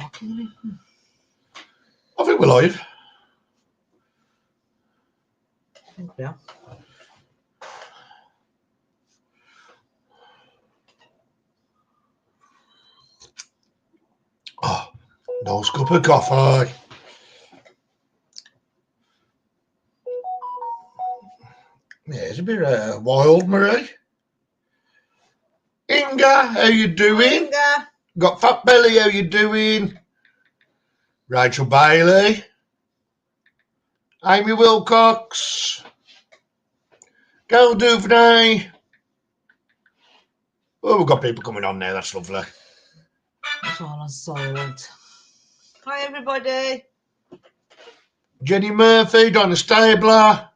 dark, isn't it? I think we're live. I think we are. Oh, nice cup of coffee. Yeah, it's a bit wild, Marie. Inga, how you doing? Inga. Got Fat Belly, how you doing? Rachel Bailey. Amy Wilcox. Gail Duvernay. Oh, we've got people coming on now, that's lovely. It's all on silent. Hi, everybody. Jenny Murphy, Donna Stabler.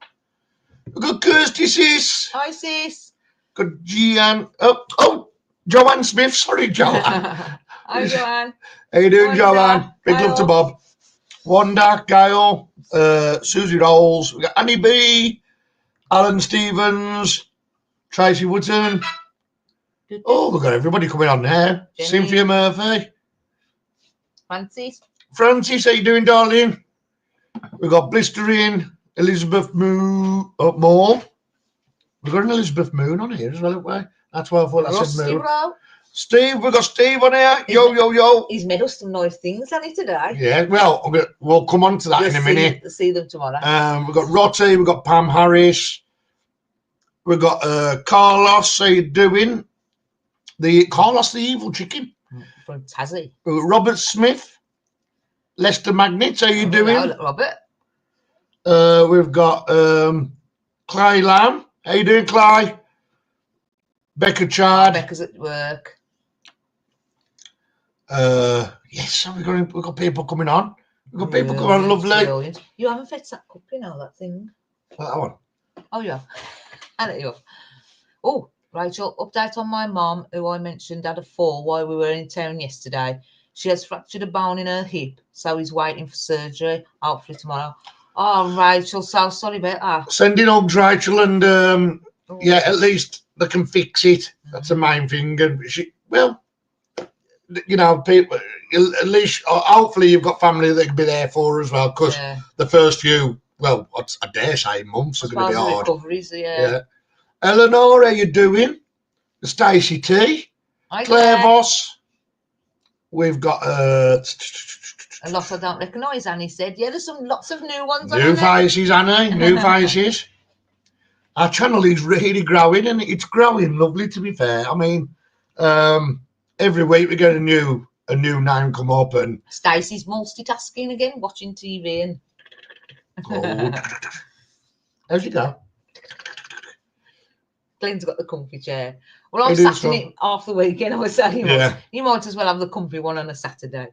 We've got Kirsty Sis. Hi, sis. Got Gian. Oh, Joanne Smith. Sorry, Joanne. Hi, Joanne. How you doing, Wanda, Joanne? Big love to Bob. Wanda, Gail, Susie Rolls. We got Annie B, Alan Stevens, Tracy Woodson. Oh, we've got everybody coming on now. Jenny. Cynthia Murphy. Francis, how you doing, darling? We've got Blistering, Elizabeth Moore. We've got an Elizabeth Moon on here as well, haven't we? That's why I thought I said Moon. Steve, we've got Steve on here. Yo. He's made us some nice things, hasn't he, today? Yeah, well, we'll come on to that in a minute. See them tomorrow. We've got Rotty, we've got Pam Harris. We've got Carlos, how you doing? Carlos the Evil Chicken. From Tassie. Robert Smith. Lester Magnets, how you doing? Hello, Robert. We've got Clay Lamb. How you doing, Clay? Becca Chard. Becca's at work. Yes, we've got people coming on. We've got people coming on, lovely. Brilliant. You haven't fetched that cup, you know, that thing. That one? Oh, yeah. I let you off. Oh, Rachel, update on my mum, who I mentioned had a fall while we were in town yesterday. She has fractured a bone in her hip, so he's waiting for surgery, hopefully tomorrow. Oh, Rachel, so sorry about that. Sending hugs, Rachel, and yeah, at least they can fix it. That's the main thing. And you know, people, at least, hopefully you've got family that can be there for her as well, because the first few, I dare say, months are going to be hard. Recoveries, yeah. Eleanor, how you doing? Stacey T. Hi, Claire Voss. We've got a lot I don't recognise, Annie said. Yeah, there's lots of new ones. New faces, Annie. New faces. Our channel is really growing, and it's growing lovely, to be fair. I mean, every week we get a new name come up, and Stacey's multitasking again, watching TV and. How's it go? Glenn's got the comfy chair. Well, I'm sat in it half the weekend. I was saying, you might as well have the comfy one on a Saturday.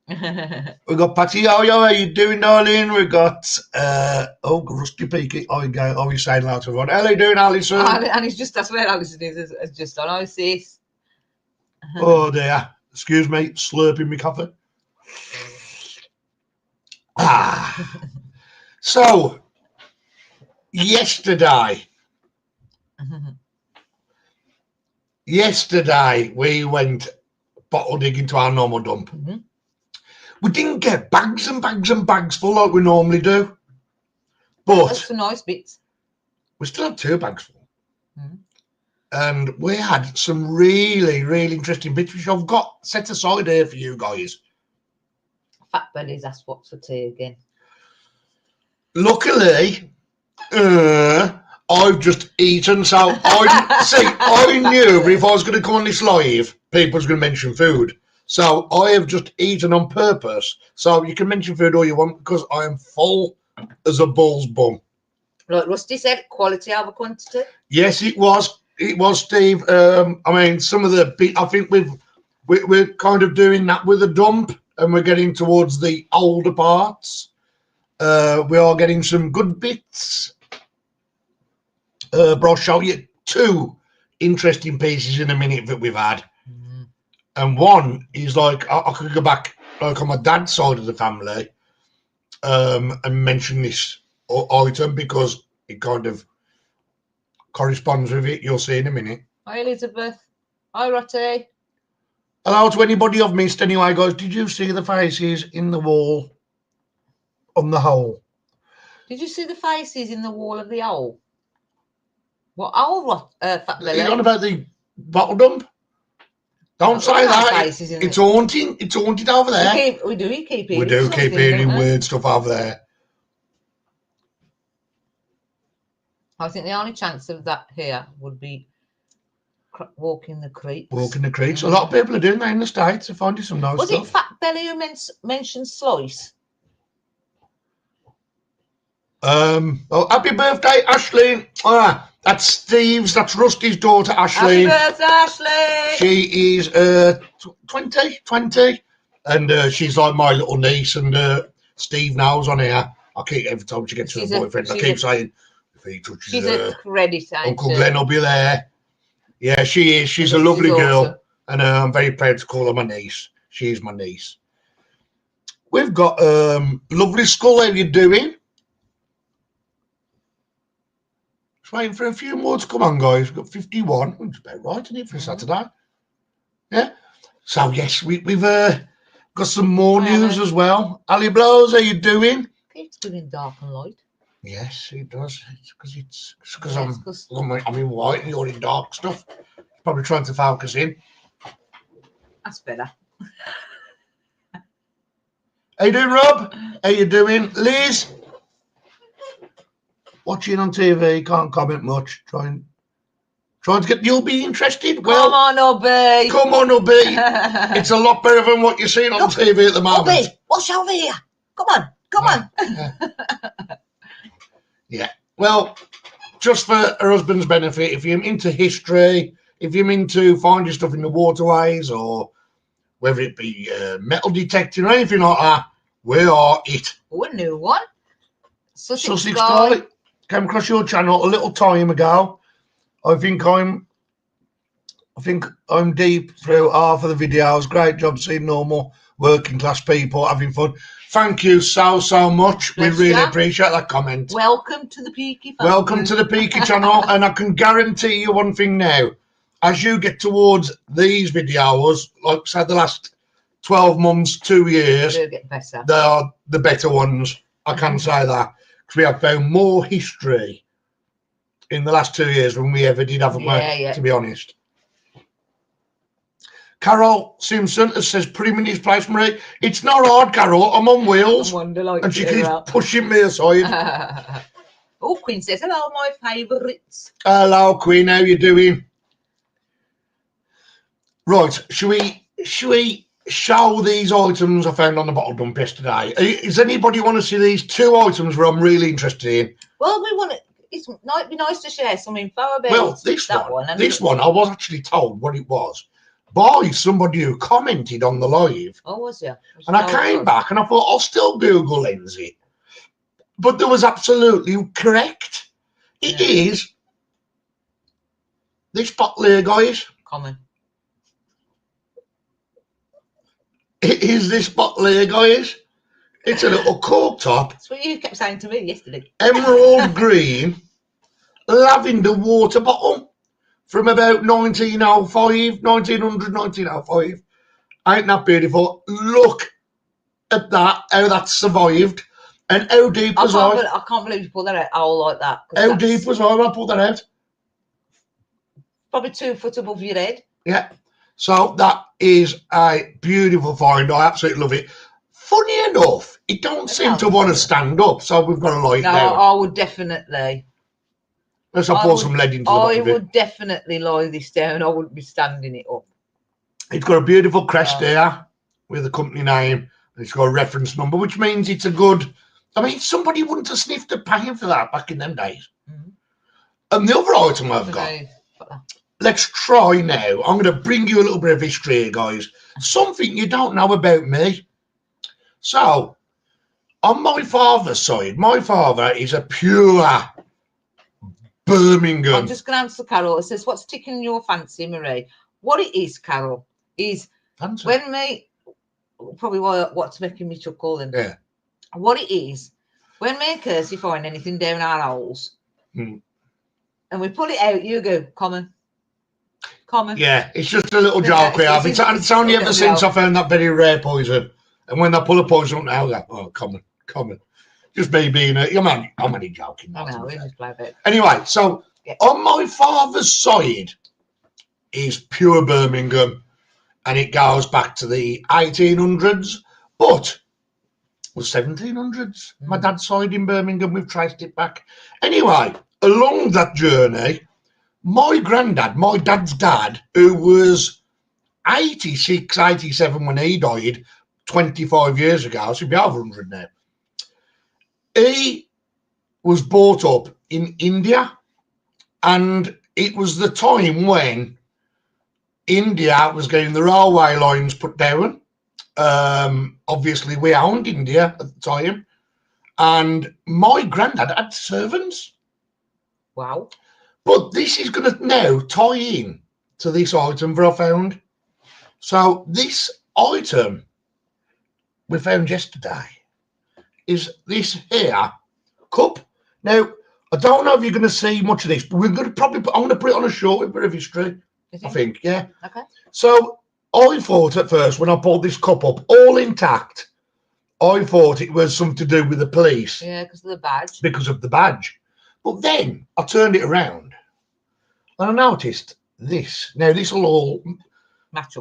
We've got Patty Yo-Yo, how you doing, darling? We've got Rusty Peaky. Oh, you're saying loud to everyone. How are you doing, Alison? And it's just, that's where Alison is. It's just on. Oh, sis. Oh, dear. Excuse me, slurping my coffee. So, yesterday we went bottle digging to our normal dump. We didn't get bags and bags and bags full like we normally do, but that's some nice bits. We still had 2 bags full, and we had some really, really interesting bits which I've got set aside here for you guys. Fat bellies, that's what's for tea again. Luckily, I've just eaten, so I knew if I was going to come on this live, people was going to mention food. So I have just eaten on purpose. So you can mention food all you want, because I am full as a bull's bum. Like Rusty said, quality over quantity. Yes, it was. It was, Steve. I mean, some of the, I think we're kind of doing that with a dump, and we're getting towards the older parts. We are getting some good bits. But I'll show you 2 interesting pieces in a minute that we've had. And one is like, I could go back like on my dad's side of the family and mention this item because it kind of corresponds with it. You'll see in a minute. Hi, Elizabeth. Hi, Rotty. Hello to anybody I've missed anyway, guys. Did you see the faces in the wall on the hole? Did you see the faces in the wall of the hole? What hole, Fat Belly? You're on about the bottle dump? Don't say that. It's haunting. It's haunted over there. We do keep hearing. We do keep hearing weird stuff over there. I think the only chance of that here would be walking the creeks. Walking the creeks. A lot of people are doing that in the States. They're finding some nice stuff. Was it Fat Belly who mentioned slice? Oh, happy birthday, Ashley. That's Steve's, that's Rusty's daughter, Ashley. Happy birthday, Ashley. She is 20, and she's like my little niece, and Steve knows on here. I keep, every time she gets her boyfriend, I keep saying, if he touches her, a credit, Uncle Glenn will be there. Yeah, she is. She's a lovely girl, awesome. And I'm very proud to call her my niece. She's my niece. We've got lovely Skull. How you doing? Just waiting for a few more to come on, guys. We've got 51. It's about right, isn't it, for Saturday? Yeah. So yes, we've got some more news as well. Ali Blows, how you doing? It's good in dark and light. Yes, it does. It's because I'm in white and you're in dark stuff. Probably trying to focus in. That's better. How you doing, Rob? How you doing, Liz? Watching on TV, can't comment much. Trying to get you'll be interested. Well, come on, Ubby. Come on, Ubby. It's a lot better than what you're seeing on TV at the moment. Ubby, watch over here. Come on. Yeah. Well, just for her husband's benefit, if you're into history, if you're into finding stuff in the waterways, or whether it be metal detecting or anything like that, we are it. Oh, a new one. Sussex Guy. Came across your channel a little time ago. I think I'm deep through half of the videos. Great job seeing normal working class people having fun. Thank you so much. We really appreciate that comment. Welcome to the Peaky family. Welcome to the Peaky channel. And I can guarantee you one thing now. As you get towards these videos, like say the last 12 months, 2 years, they'll get better. They are the better ones. I can say that. Because we have found more history in the last 2 years than we ever did, haven't we? To be honest. Carol Simpson says, put him in his place, Marie. It's not hard, Carol. I'm on wheels. And she keeps pushing me aside. Oh, Queen says, hello, my favourites. Hello, Queen. How you doing? Right. Should we show these items I found on the bottle dump yesterday? Does anybody want to see these 2 items where I'm really interested in? Well, we want to. It might be nice to share some info about. Well, this one, I was actually told what it was by somebody who commented on the live. Oh, was you? And I came back and I thought, I'll still Google Lindsay. But there was absolutely correct. It is this bottle here, guys. Common. It is this bottle here, guys. It's a little cork top. That's what you kept saying to me yesterday. Emerald green lavender water bottle from about 1905. Ain't that beautiful? Look at that, how that's survived. And how deep was I? I can't believe you pulled that out all like that. How deep was I when I pulled that out? Probably 2 foot above your head. Yeah. So that is a beautiful find. I absolutely love it. Funny enough, it don't seem to want to stand up, so we've got to lie it down. I would definitely. Let's pour some lead into the bottom of it. I would definitely lie this down. I wouldn't be standing it up. It's got a beautiful crest there with the company name. And it's got a reference number, which means it's a good... I mean, somebody wouldn't have sniffed at paying for that back in them days. Mm-hmm. And the other item I've got... Let's try now. I'm going to bring you a little bit of history here, guys. Something you don't know about me. So, on my father's side, my father is a pure Birmingham. I'm just going to answer Carol. It says, what's tickling your fancy, Marie? What it is, Carol, is when me... Probably what's making me chuckle. And yeah. What it is, when me and Kirsty find anything down our holes, and we pull it out, you go, common. Common. Yeah, it's just a little Yeah, joke we have. It's only ever since I found that very rare poison. And when they pull a poison up now, I go, oh, common. Just me being I'm only joking. I know, we just play a bit. Anyway, so on my father's side is pure Birmingham, and it goes back to the 1800s, but was 1700s. My dad's side in Birmingham, we've traced it back. Anyway, along that journey, my granddad, my dad's dad, who was 86, 87 when he died 25 years ago, so he'd be over 100 now. He was brought up in India, and it was the time when India was getting the railway lines put down. Obviously, we owned India at the time, and my granddad had servants. Wow. But this is going to now tie in to this item that I found. So this item we found yesterday is this here cup. Now, I don't know if you're going to see much of this, but we're going to I'm going to put it on a short bit of history. I think, yeah. Okay. So I thought at first when I pulled this cup up, all intact, I thought it was something to do with the police. Yeah, because of the badge. Because of the badge. But then I turned it around and I noticed this. Now, this will all match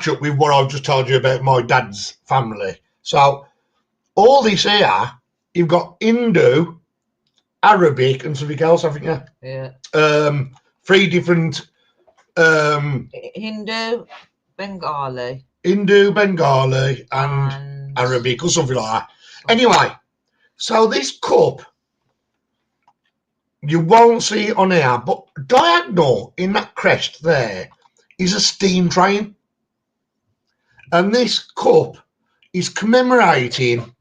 up with what I've just told you about my dad's family. So all this here, you've got Hindu, Arabic, and something else, haven't you? Yeah. 3 different Hindu, Bengali, and Arabic or something like that. Anyway, so this cup, you won't see it on here, but diagonal in that crest there is a steam train. And this cup is commemorating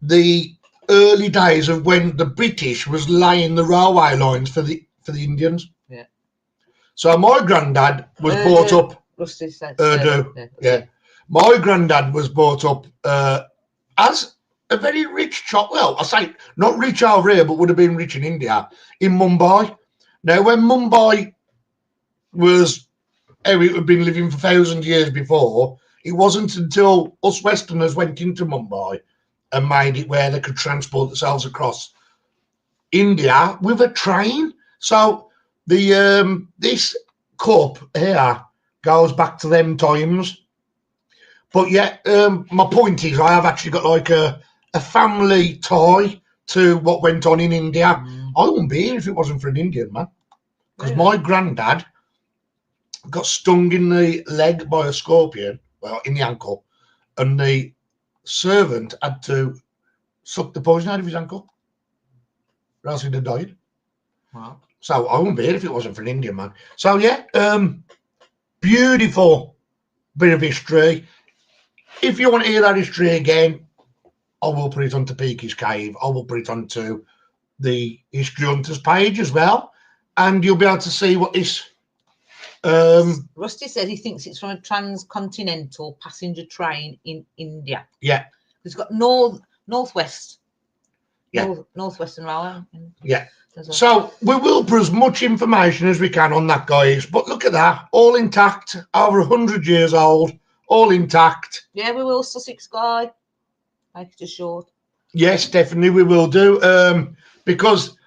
the early days of when the British was laying the railway lines for the Indians. Yeah. So my granddad was brought up Urdu. Yeah. My granddad was brought up as a very rich child. Well, I say not rich over here, but would have been rich in India, in Mumbai. Now, when Mumbai was how it had been living for 1,000 years before, it wasn't until us Westerners went into Mumbai and made it where they could transport themselves across India with a train. So the this cup here goes back to them times. But yeah, my point is I have actually got like a family tie to what went on in India. I wouldn't be here if it wasn't for an Indian man. Because my granddad got stung in the leg by a scorpion, well, in the ankle, and the servant had to suck the poison out of his ankle, or else he'd have died. Wow. So I wouldn't be here if it wasn't for an Indian man. So yeah, beautiful bit of history. If you want to hear that history again, I will put it onto Peakys Cave. I will put it onto the History Hunters page as well, and you'll be able to see what this. Rusty said he thinks it's from a transcontinental passenger train in India. Yeah. It's got northwest. Yeah. Northwestern Railway. Yeah. So we will put as much information as we can on that, guys. But look at that, all intact, over 100 years old, all intact. Yeah, we will, Sussex guy. Make it just short. Yes, definitely we will do. Because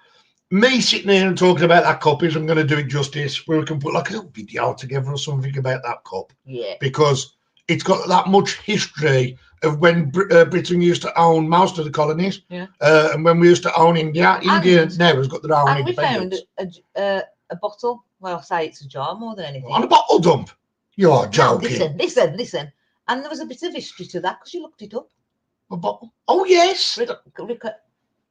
me sitting here and talking about that cup isn't going to do it justice. We can put like a little video together or something about that cup. Yeah. Because it's got that much history of when Britain used to own most of the colonies. Yeah. And when we used to own India. India now has got their own independence. And we found a bottle. Well, I'll say it's a jar more than anything. On a bottle dump? You're joking. No, listen. And there was a bit of history to that because you looked it up. A bottle? Oh, yes.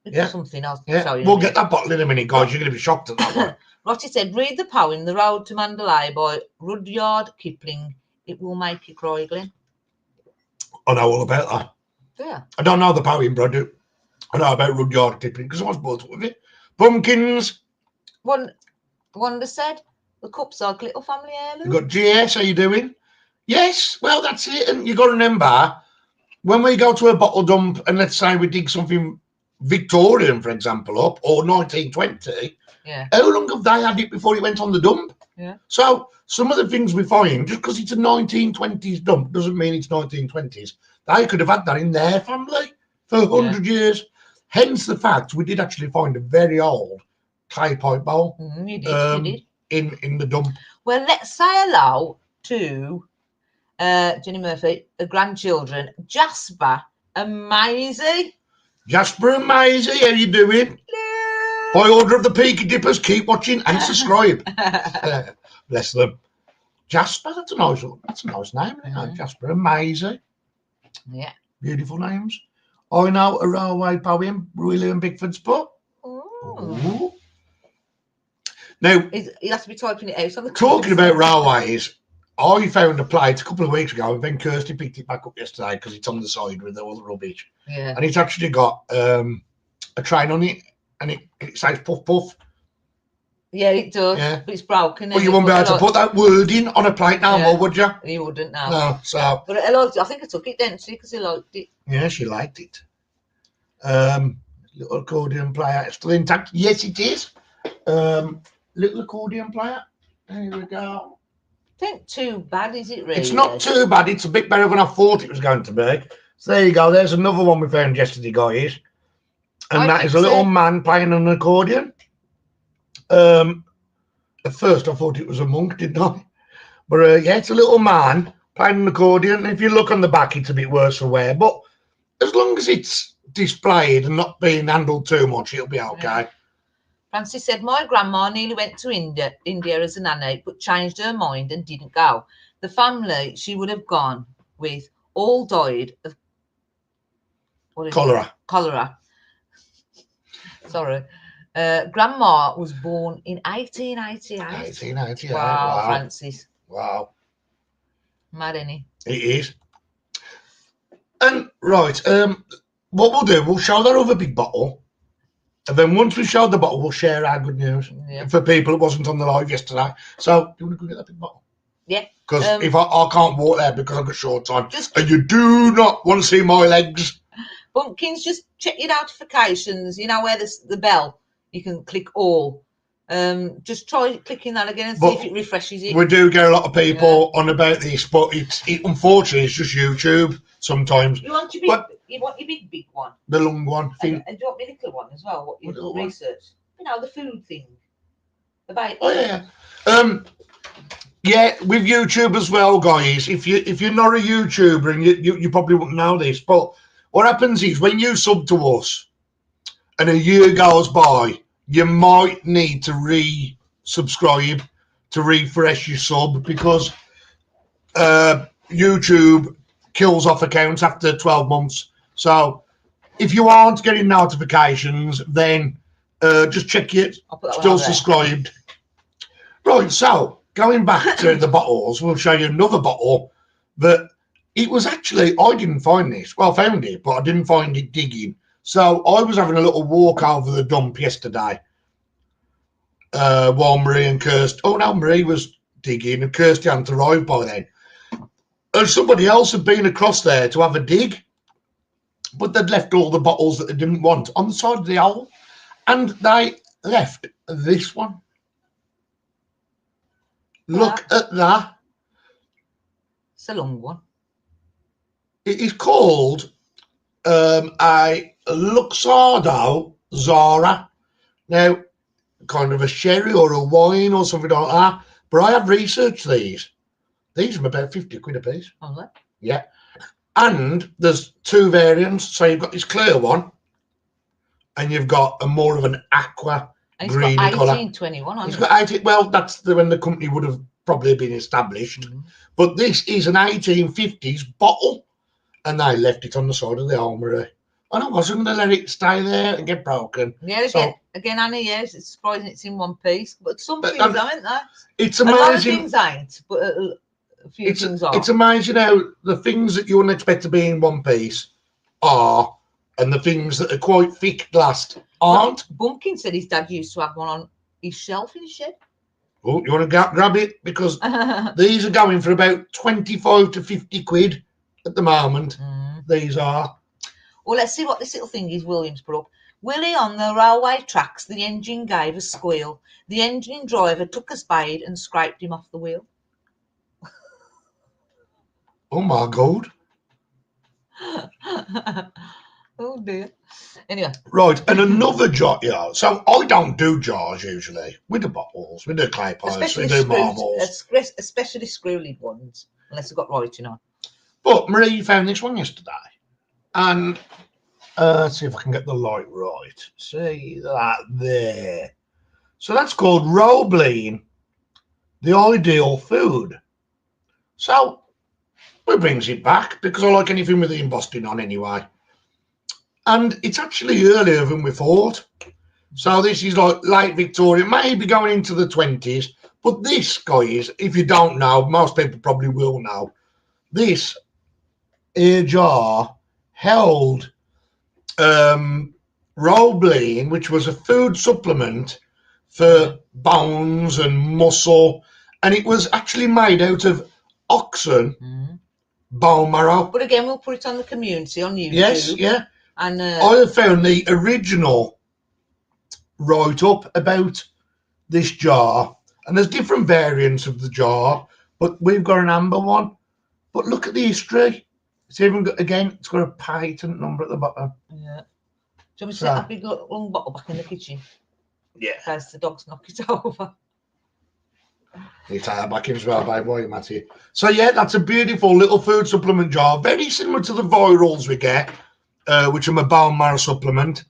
Yeah. Something else. Yeah. We'll get that bottle in a minute, guys. You're going to be shocked at that one. Rotty said, read the poem The Road to Mandalay by Rudyard Kipling. It will make you cry, Glenn. I know all about that. Yeah. I don't know the poem, but I know about Rudyard Kipling because I was brought up with it. Pumpkins. Wanda said, the cup's like little family heirloom. You got GS, how you doing? Yes, well, that's it. And you got to remember, when we go to a bottle dump and let's say we dig something Victorian, for example, up, or 1920, yeah. How long have they had it before it went on the dump? Yeah. So some of the things we find, just because it's a 1920s dump, doesn't mean it's 1920s. They could have had that in their family for 100 years. Hence the fact we did actually find a very old clay pipe bowl You did. in the dump. Well, let's say hello to Jenny Murphy, the grandchildren, Jasper and Maisie. Jasper and Maisie, how you doing? Hello. By order of the Peaky Dippers, keep watching and subscribe. Bless them. Jasper, that's a nice name, isn't it? Jasper and Maisie. Yeah. Beautiful names. I know a railway poem, Willie and Bigford's book. Ooh. Now, you have to be typing it out on the talking about railways, I found a plate a couple of weeks ago, and then Kirsty picked it back up yesterday because it's on the side with all the rubbish. Yeah. And it's actually got a train on it, and it says puff puff. Yeah, it does. Yeah. But it's broken. But you won't be able to put that wording on a plate now, more, would you? You wouldn't now. No, so. But I liked it. I think I took it, didn't she? Because I liked it. Yeah, she liked it. Little accordion player. It's still intact. Yes, it is. Little accordion player. There we go. Ain't too bad, is it really? It's not too bad. It's a bit better than I thought it was going to be. So there you go. There's another one we found yesterday, guys. And that is a little man playing an accordion. At first, I thought it was a monk, didn't I? But yeah, it's a little man playing an accordion. If you look on the back, it's a bit worse for wear. But as long as it's displayed and not being handled too much, it'll be okay. Yeah. Francis said, my grandma nearly went to India as a nanny, but changed her mind and didn't go. The family she would have gone with all died of cholera. Sorry. Grandma was born in 1888. 1888. Wow, Francis. Wow. Mad, ain't it? It is. And right, what we'll do, we'll show that other big bottle. And then once we show the bottle, we'll share our good news for people who wasn't on the live yesterday. So, do you want to go get that big bottle? Yeah. Because if I can't walk there because I've got short time, and you do not want to see my legs. Bumpkins, just check your notifications. You know where the bell, you can click all. Just try clicking that again and see if it refreshes it. We do get a lot of people on about this, but it unfortunately it's just YouTube sometimes. You want your big one? The long one. And do you want my little one as well? What you research? You know, the food thing. About yeah, with YouTube as well, guys. If you're not a YouTuber and you probably wouldn't know this, but what happens is when you sub to us and a year goes by, you might need to re-subscribe to refresh your sub because YouTube kills off accounts after 12 months. So if you aren't getting notifications, then just check it. Still subscribed. Right, so going back to the bottles, we'll show you another bottle that it was actually, I didn't find this. Well, I found it, but I didn't find it digging. So I was having a little walk over the dump yesterday while Marie and Kirsty, Marie was digging and Kirsty hadn't arrived by then. And somebody else had been across there to have a dig, but they'd left all the bottles that they didn't want on the side of the hole, and they left this one. Look at that. It's a long one. It is called a Luxardo Zara. Now, kind of a sherry or a wine or something like that. But I have researched these. These are about 50 quid a piece. Oh, that? Yeah. And there's two variants. So you've got this clear one, and you've got a more of an aqua green colour. 1821. It's got 18. Well, that's when the company would have probably been established. Mm-hmm. But this is an 1850s bottle, and they left it on the side of the armoury. And I wasn't going to let it stay there and get broken. Yeah, again, Annie, yes, it's surprising it's in one piece. But some things aren't there. It's amazing. A lot of things ain't, but a few things are. It's amazing how the things that you wouldn't expect to be in one piece are, and the things that are quite thick glassed aren't. Bumpkin said his dad used to have one on his shelf in his shed. Oh, you want to grab it? Because these are going for about 25 to 50 quid at the moment. These are. Well, let's see what this little thing is William's put up. Willie on the railway tracks, the engine gave a squeal. The engine driver took a spade and scraped him off the wheel. Oh my God. Oh dear. Anyway. Right, and another jar. Yeah, so I don't do jars usually. We do bottles, we do clay pipes, we do marbles. Especially screw-lid ones, unless they've got writing on. But Marie found this one yesterday. And let's see if I can get the light right. See that there. So that's called Roebling, the ideal food. So we brings it back because I like anything with the embossing on anyway. And it's actually earlier than we thought. So this is like late Victoria, maybe going into the 20s. But this, guys, if you don't know, most people probably will know, this air jar held Roebling, which was a food supplement for bones and muscle. And it was actually made out of oxen bone marrow. But again, we'll put it on the community on YouTube. Yes, yeah. And I have found the original write-up about this jar, and there's different variants of the jar, but we've got an amber one. But look at the history. It's even got, again, it's got a patent number at the bottom. Yeah. Do you want me to set that big long bottle back in the kitchen? Yeah. In case the dogs knock it over. You tie it back in as well, babe, why you, Matthew? So yeah, that's a beautiful little food supplement jar, very similar to the virals we get, which are a bone marrow supplement.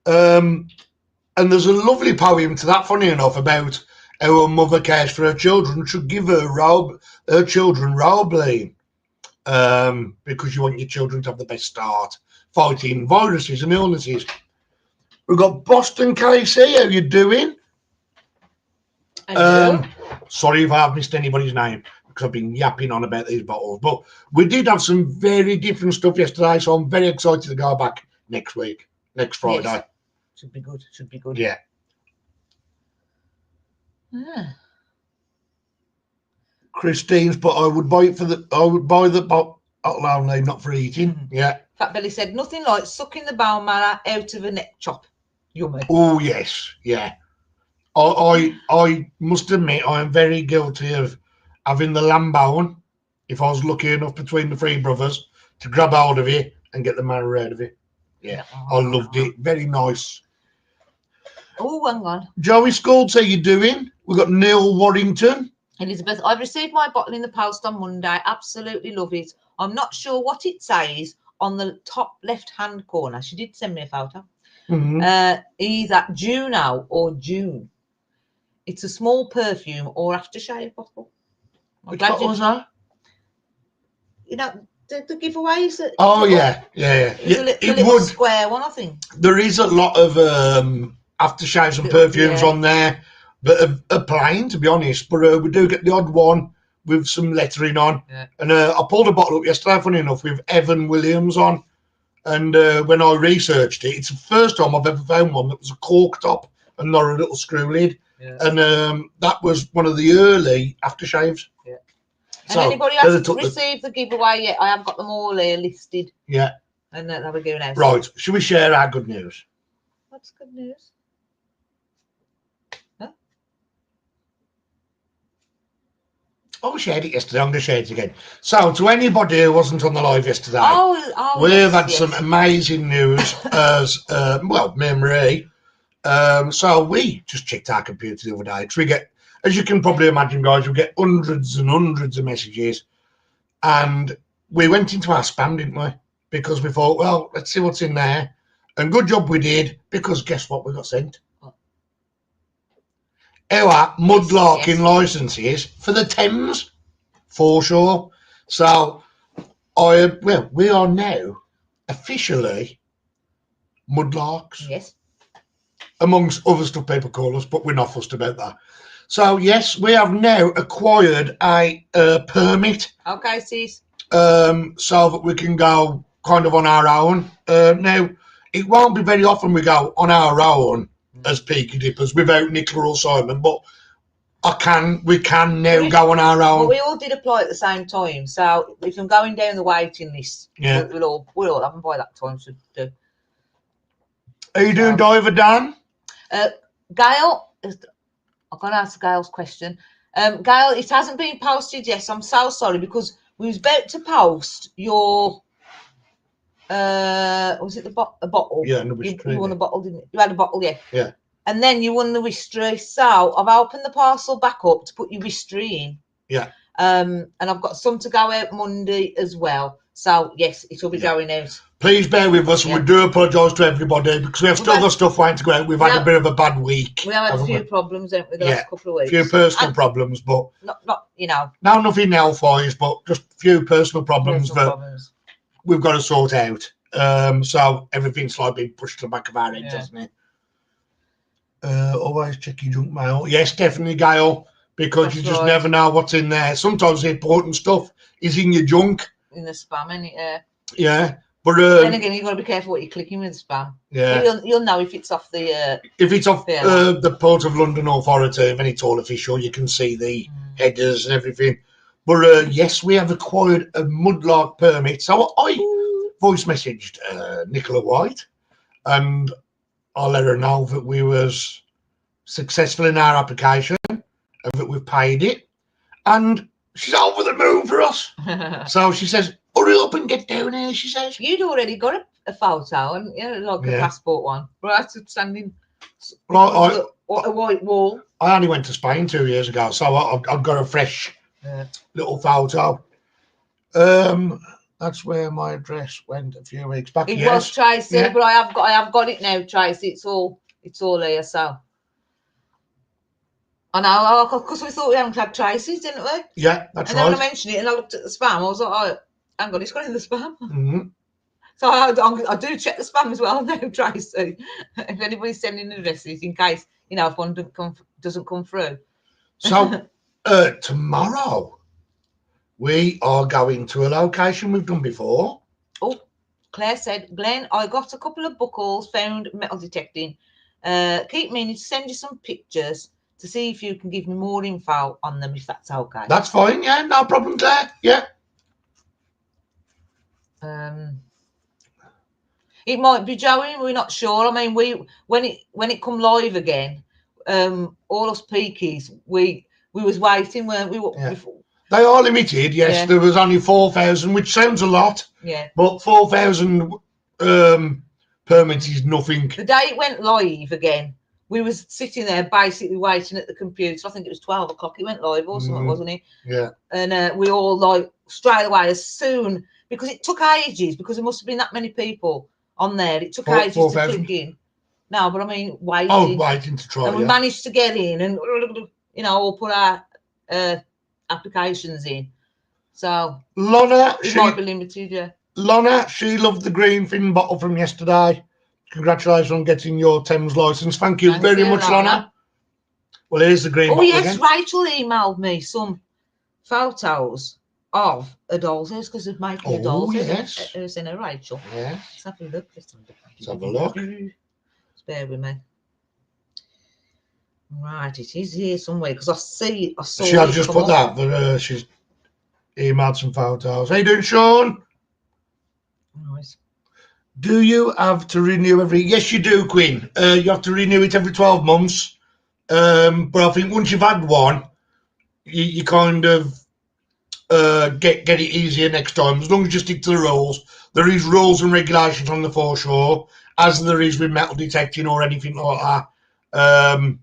And there's a lovely poem to that, funny enough, about how a mother cares for her children, should give her children Roebling, because you want your children to have the best start fighting viruses and illnesses. We've got Boston KC. How you doing? Sorry if I've missed anybody's name because I've been yapping on about these bottles, but we did have some very different stuff yesterday, so I'm very excited to go back next week, next Friday. Yes. Should be good. Should be good. Yeah. Christine's, but I would buy it for the. I would buy the bottle only, not for eating. Yeah. Fat Belly said nothing like sucking the bone marrow out of a neck chop. Yummy. Oh yes, yeah. I must admit I am very guilty of having the lamb bone. If I was lucky enough between the three brothers to grab hold of it and get the marrow out of it. Yeah, I loved it. Very nice. Oh, hang on. Joey Scold, how you doing? We've got Neil Warrington. Elizabeth, I've received my bottle in the post on Monday. Absolutely love it. I'm not sure what it says on the top left-hand corner. She did send me a photo. Either Juno or June. It's a small perfume or aftershave bottle. Which bottle was that? You know, the giveaways. Oh, yeah. The little square one, I think. There is a lot of aftershaves and perfumes on there that are plain, to be honest. But we do get the odd one with some lettering on. Yeah. And I pulled a bottle up yesterday, funny enough, with Evan Williams on. And when I researched it, it's the first time I've ever found one that was a cork top and not a little screw lid. Yeah. And that was one of the early aftershaves. Yeah. And so, anybody hasn't received the giveaway yet, I have got them all here listed. Yeah. And that we're going out. Right. Should we share our good news? What's good news? Huh? Oh, we shared it yesterday. I'm going to share it again. So, to anybody who wasn't on the live yesterday, we've had some amazing news as, well, me and Marie. So we just checked our computer the other day. So we get, as you can probably imagine, guys, we get hundreds and hundreds of messages. And we went into our spam, didn't we? Because we thought, well, let's see what's in there. And good job we did, because guess what we got sent? Our Mudlarking licenses for the Thames, for sure. So, we are now officially Mudlarks. Yes. Amongst other stuff people call us, but we're not fussed about that. So, yes, we have now acquired a permit. Okay, sis. So that we can go kind of on our own. Now, it won't be very often we go on our own as Peaky Dippers without Nicola or Simon, but we can now go on our own. Well, we all did apply at the same time, so if I'm going down the waiting list, we'll all have them by that time, should do. Are you doing Diver Dan? Gail, I've got to answer Gail's question. Gail, it hasn't been posted yet. I'm so sorry because we was about to post your. Was it a bottle? Yeah, you won a bottle, didn't you? You had a bottle, yeah. Yeah. And then you won the whisky. So I've opened the parcel back up to put your whisky in. Yeah. And I've got some to go out Monday as well. So yes, it will be going out. Please bear with us. Yeah. We do apologise to everybody because we have still got stuff waiting to go out. We've had a bit of a bad week. We have had a few problems, haven't we, the last couple of weeks? A few personal problems, but not you know. No, nothing health-wise, but just a few personal problems we've got to sort out. So everything's like being pushed to the back of our heads, hasn't it? Always check your junk mail. Yes, definitely, Gail, because you just never know what's in there. Sometimes the important stuff is in your junk. In the spam, innit? Yeah. But then again, you've got to be careful what you're clicking with spam. Yeah. But you'll know if it's off the... if it's off the Port of London Authority, when it's all official, you can see the headers and everything. But yes, we have acquired a mudlark permit. So I voice messaged Nicola White and I let her know that we was successful in our application and that we've paid it. And she's over the moon for us. So she says, hurry up and get down here, she says. You'd already got a photo, and like a passport one. Right, standing a white wall. I only went to Spain 2 years ago, so I've got a fresh little photo. That's where my address went a few weeks back. It was Tracy, but I have got it now, Tracy. It's all here, so. I know, because we thought we hadn't had Tracy's, didn't we? Yeah, that's right. And then when I mentioned it and I looked at the spam, I was like, oh, hang on, it's gone in the spam. Mm-hmm. So I do check the spam as well now, Tracy. If anybody's sending addresses, in case, if one doesn't come through. So, tomorrow, we are going to a location we've done before. Oh, Claire said, Glenn, I got a couple of buckles, found metal detecting. Keep meaning to send you some pictures to see if you can give me more info on them, if that's okay. That's fine, yeah, no problem, Claire, yeah. It might be Joey, we're not sure. I mean, when it come live again, all us Peakys, we was waiting, weren't we? Before. They are limited, yes. Yeah. There was only 4,000, which sounds a lot. Yeah. But 4,000 permits is nothing. The day it went live again, we was sitting there basically waiting at the computer. I think it was 12 o'clock. It went live or something, wasn't it? Yeah. And we all straight away as soon, because it took ages, because there must have been that many people on there. It took ages 4, to click in. No, but I mean waiting. Oh, waiting to try. And we managed to get in, and all put our applications in. So Lonna, it might be limited, yeah. Lonna, she loved the green fin bottle from yesterday. Congratulations on getting your Thames license. Thank you very much, Lonna. Well, here's the green bottle yes, again. Rachel emailed me some photos of a doll's house because they're making a doll's house. It was in a Rachel. Yeah. Let's have a look. Let's have a look. Just bear with me. Right, it is here somewhere because I saw. She has just put that, but she's emailed some photos. How you doing, Sean? Nice. Do you have to renew every? Yes, you do, Quinn. You have to renew it every 12 months. But I think once you've had one, you kind of get it easier next time, as long as you stick to the rules. There is rules and regulations on the foreshore, as there is with metal detecting or anything like that.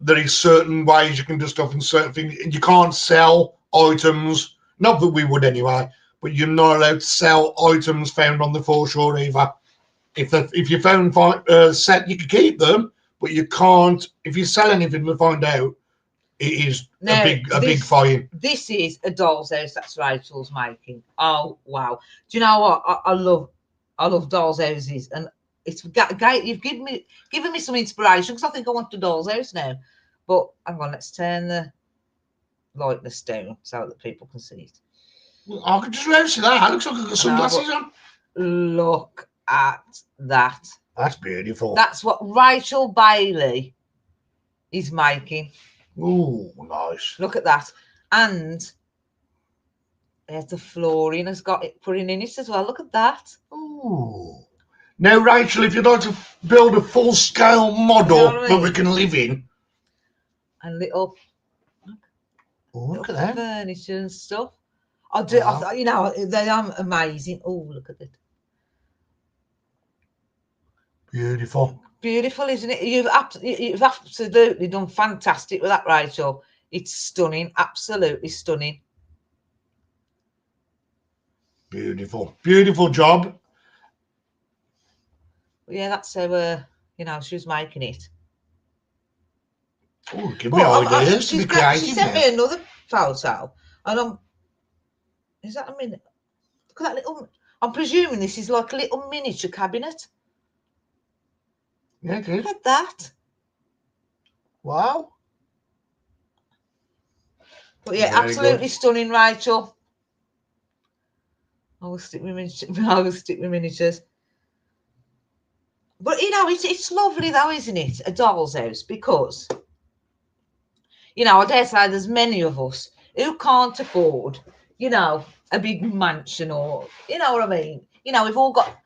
There is certain ways you can do stuff and certain things. You can't sell items, not that we would anyway, but you're not allowed to sell items found on the foreshore either. If you found set, you can keep them, but you can't. If you sell anything, we'll find out. It is a big fine. This is a doll's house that's Rachel's making. Oh wow! Do you know what? I love doll's houses, and it's you've given me some inspiration because I think I want a doll's house now. But hang on, let's turn the lightness down so that people can see it. Well, I can just about see that. It looks like I've got sunglasses on. Look at that. That's beautiful. That's what Rachel Bailey is making. Ooh, nice. Look at that. And there's the flooring has got it putting in it as well. Look at that. Ooh. Now, Rachel, if you'd like to build a full-scale model You know what I that we mean? can live in. And little Look at that. furniture and stuff. I do. Wow. You know, they are amazing. Oh, look at it. Beautiful. Beautiful, isn't it? You've absolutely done fantastic with that, Rachel. It's stunning, absolutely stunning. Beautiful. Beautiful job. But yeah, that's how you know, she was making it. Oh, give me ideas to be She creative sent now. me another photo, and is that a minute? Look at that little. I'm presuming this is like a little miniature cabinet. Yeah, it is. Look at that. Wow. But yeah, Very absolutely good. stunning, Rachel. I will stick with miniatures. I will stick with miniatures. But you know, it's lovely though, isn't it? A doll's house, because you know, I dare say there's many of us who can't afford, you know, a big mansion, or you know what I mean. You know, we've all got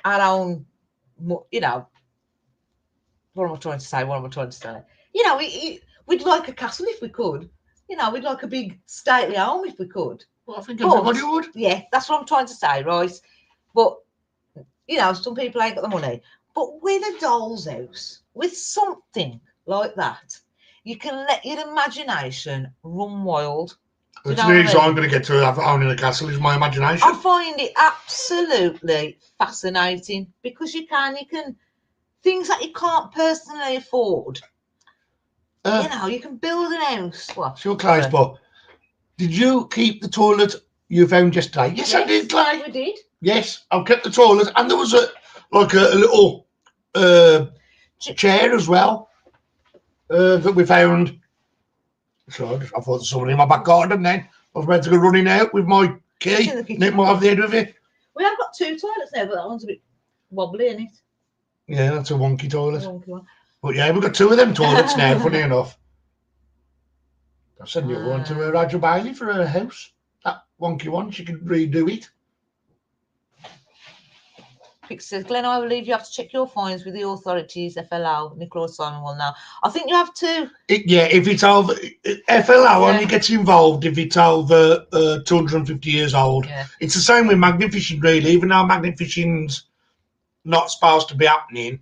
our own. You know, what am I trying to say? What am I trying to say? You know, we'd like a castle if we could. You know, we'd like a big stately home if we could. Well, I think But everybody would. yeah, that's what I'm trying to say, right? But you know, some people ain't got the money. But with a doll's house, with something like that, you can let your imagination run wild. Do you That's know the what I reason I'm mean? going to get to owning a castle is my imagination. I find it absolutely fascinating, because you can things that you can't personally afford. You know, you can build an house. What? Sure, Clay's, but did you keep the toilet you found yesterday? Yes, I did, Clay. We did. Yes, I've kept the toilet, and there was a little chair as well that we found. So I thought someone in my back garden. Then I was about to go running out with my key. Nick might have the head of it. We have got two toilets now, but that one's a bit wobbly, isn't it? Yeah, that's a wonky toilet. A wonky one. But yeah, we've got two of them toilets now. Funny enough, I sent you one to Roger Bailey for her house. That wonky one, she could redo it. Pick says, Glenn, I believe you have to check your fines with the authorities, FLO. Nicola Simon will know. I think you have to. If it's over, FLO only gets involved if it's over 250 years old. Yeah. It's the same with magnet fishing, really. Even though magnet fishing's not supposed to be happening,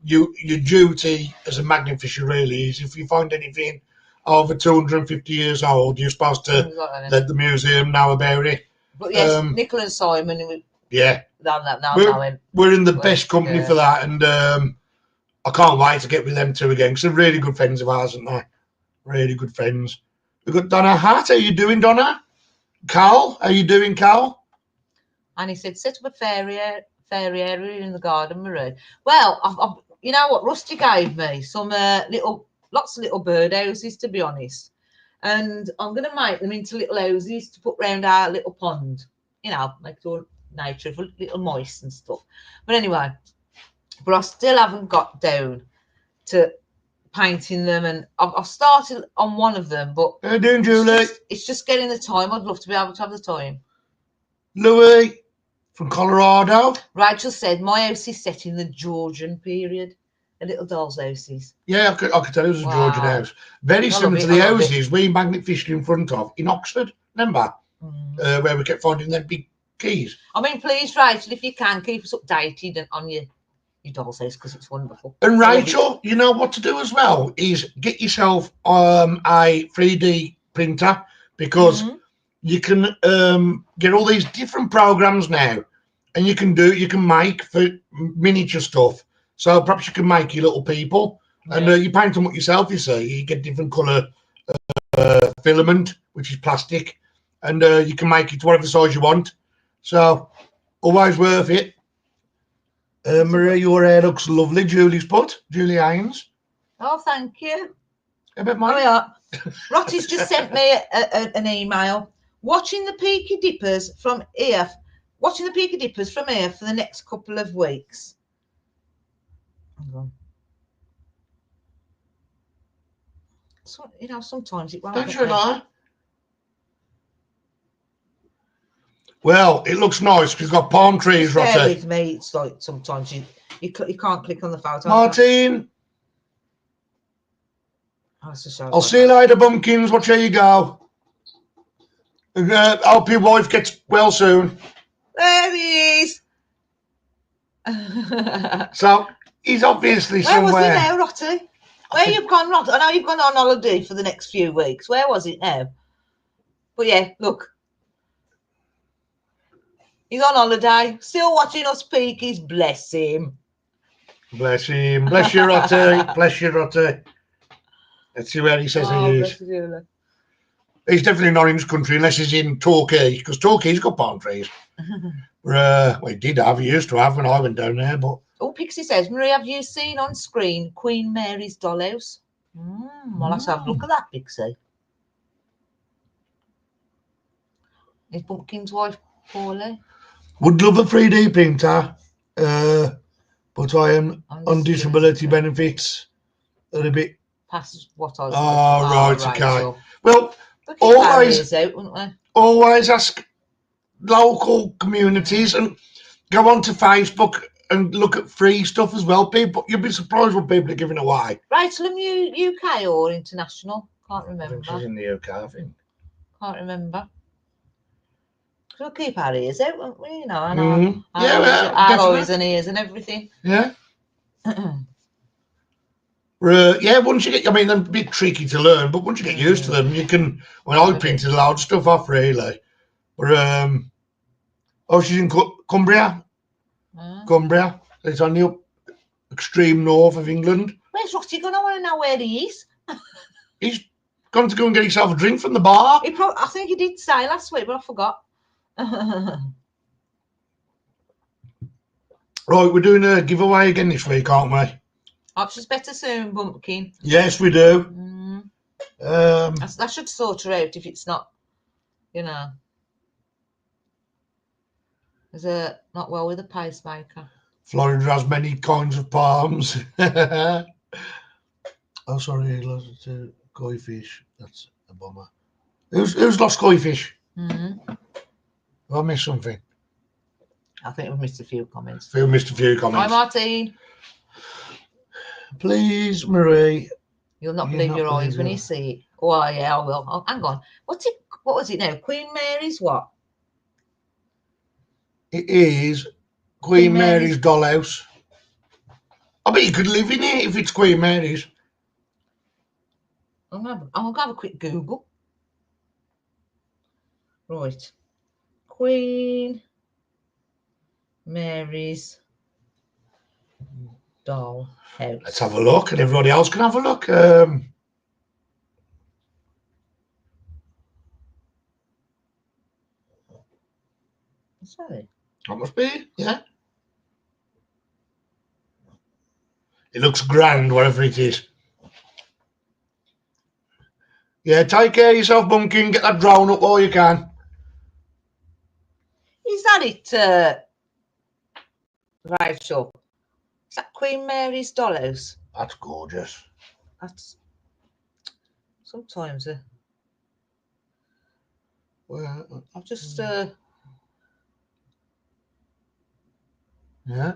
your duty as a magnet fisher really is, if you find anything over 250 years old, you're supposed to let the museum know about it. But yes, Nicola and Simon. Yeah. We're in the best company for that, and I can't wait to get with them two again, because they're really good friends of ours, aren't they? Really good friends. We've got Donna Hart. How you doing, Donna? Carl, how you doing, Carl? And he said, set up a fairy area in the garden, Marie. Well, you know what? Rusty gave me some lots of little bird houses, to be honest. And I'm going to make them into little houses to put round our little pond. You know, make it all nature, for little mice and stuff. But anyway, but I still haven't got down to painting them, and I've started on one of them, but how you doing, Julie? It's just getting the time. I'd love to be able to have the time. Louis from Colorado. Rachel said my house is set in the Georgian period. A little doll's houses. Yeah, I could tell it was a Georgian house. Very similar to the houses we magnet fished in front of in Oxford, remember? Where we kept finding them big keys. I mean, please, Rachel, if you can, keep us updated on your doll's house, because it's wonderful. And Rachel, you know what to do as well is get yourself a 3D printer, because you can get all these different programs now, and you can make for miniature stuff. So perhaps you can make your little people, and you paint them up yourself. You see, you get different colour filament, which is plastic, and you can make it to whatever size you want. So always worth it. Maria, your hair looks lovely. Julie's put. Julie Hines. Oh, thank you. How about mine? Oh, yeah. Rotty's just sent me an email. Watching the Peaky Dippers from here for the next couple of weeks. Hang on. So, you know, sometimes it won't. Don't you lie. Well, it looks nice because it's got palm trees, Bear Rotty. with me. It's like sometimes you can't click on the photo. Martin, Oh, it's a show I'll see you later, bumpkins. Watch how you go. Hope your wife gets well soon. There he is. So he's obviously Where was he somewhere. now, Rotty? Where you've gone, Rotty? I know you've gone on holiday for the next few weeks. Where was it now? But yeah, look. He's on holiday, still watching us Peakys. Bless him. Bless him. Bless you, Rotty. Bless you, Rotty. Let's see where he says he is. You. He's definitely not in this country unless he's in Torquay, because Torquay's got palm trees. Well, he did have. He used to have when I went down there, but. Oh, Pixie says, Marie, have you seen on screen Queen Mary's Dollhouse? Well, let's have a look at that, Pixie. Is Bumpkin's wife poorly? Would love a 3D printer, but I am on disability benefits. A little bit. Past what I was. Oh, right, okay. So well, always ask local communities and go onto Facebook and look at free stuff as well. People, you'll be surprised what people are giving away. Right, so UK or international? Can't remember. I think she's in the UK, I think. Can't remember. We'll keep our ears out, won't we? You know, and our eyes and ears and everything. Yeah. Yeah, once you get, I mean, they're a bit tricky to learn, but once you get used to them, you can. Well, I printed a lot of stuff off, really. But she's in Cumbria. Cumbria. It's on the extreme north of England. Where's Rotty going? I want to know where he is. He's gone to go and get himself a drink from the bar. I think he did say last week, but I forgot. Right, we're doing a giveaway again this week, aren't we? Hope she's better soon, Bumpkin. Yes, we do. That should sort her out if it's not, you know. Is it not well with a pacemaker? Florida has many kinds of palms. Oh, sorry, he lost to koi fish. That's a bummer. Who's lost koi fish? Have I missed something? I think we've missed a few comments. Hi, Martin. Please, Marie. You'll not believe your eyes when you see it. Oh, yeah, I will. Oh, hang on. What was it now? Queen Mary's what? It is Queen Mary's Dollhouse. I bet you could live in it if it's Queen Mary's. I'm going to have a quick Google. Right. Queen Mary's Dollhouse. Let's have a look, and everybody else can have a look. Sorry. That must be, yeah. It looks grand, whatever it is. Yeah, take care of yourself, Bumpkin. Get that drone up while you can. Is that it, Rachel? Is that Queen Mary's Dollhouse? That's gorgeous. That's sometimes Well, I've just yeah.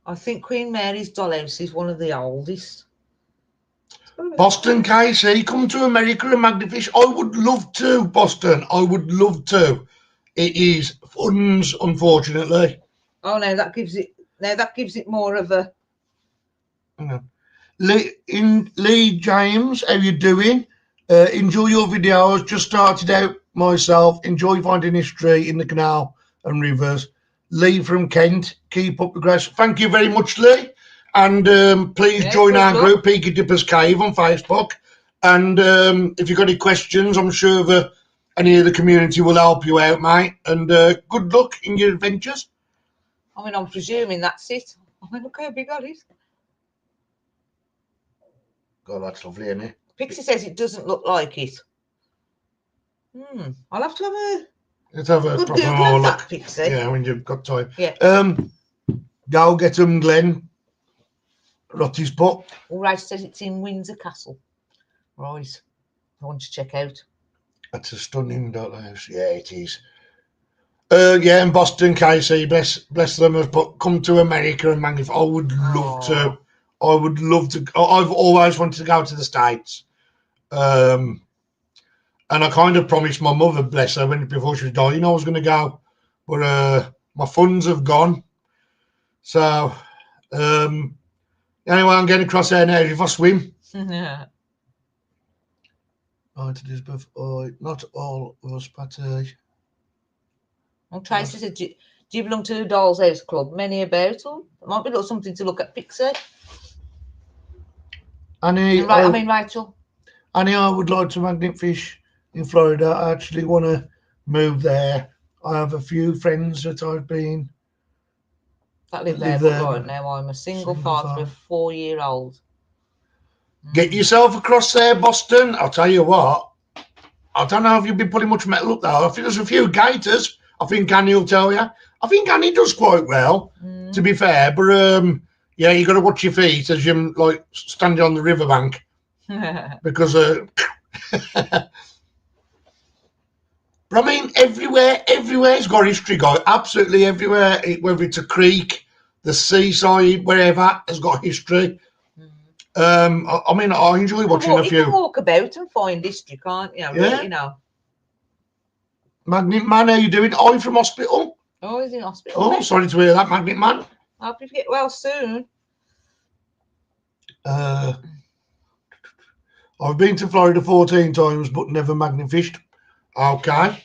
I think Queen Mary's Dollhouse is one of the oldest. Boston, KC, come to America and Magnifish. I would love to, Boston. I would love to. It is funds, unfortunately. Oh no, that gives it more of a. Lee James, how you doing? Enjoy your videos. Just started out myself. Enjoy finding history in the canal and rivers. Lee from Kent, keep up the grass. Thank you very much, Lee. And please join our group, Peaky Dippers Cave, on Facebook. And if you've got any questions, I'm sure that any of the community will help you out, mate. And good luck in your adventures. I mean, I'm presuming that's it. I mean, look how big that is. God, that's lovely, isn't it? Pixie says it doesn't look like it. I'll have to have a. Let's have a good proper Google look. That, Pixie. Yeah, when you've got time. Yeah. Go get them, Glenn. Rotty's put. All right, says it's in Windsor Castle. Right. I want to check out. That's a stunning Dollhouse. Yeah, it is. Yeah, in Boston, KC, bless them, have come to America and magnify. I would love to. I would love to. I've always wanted to go to the States. And I kind of promised my mother, bless her, before she was dying, I was going to go. But my funds have gone. So, anyway, I'm getting across there now. If I swim. Right, Elizabeth. Not all of us, but. Well, Tracy said, do you belong to the Dollhouse Club? Many about them. It might be something to look at, Pixie. Annie, I mean, Rachel. Annie, I would like to magnet fish in Florida. I actually want to move there. I have a few friends that I've been. That live there, but right now I'm a single father of a 4-year-old. Get yourself across there, Boston. I'll tell you what. I don't know if you've been putting much metal up there. I think there's a few gators. I think Annie will tell you. I think Annie does quite well, to be fair. But yeah, you got to watch your feet as you're like standing on the riverbank because. But I mean, everywhere's got history, guy. Absolutely everywhere. Whether it's a creek, the seaside, wherever, has got history. I mean, I enjoy watching a few. You can walk about and find history, can't you? Yeah. You know. Magnet Man, how you doing? Are you from hospital? Oh, he's in hospital. Oh, sorry to hear that, Magnet Man. I hope you get well soon. I've been to Florida 14 times, but never magnet fished. Okay.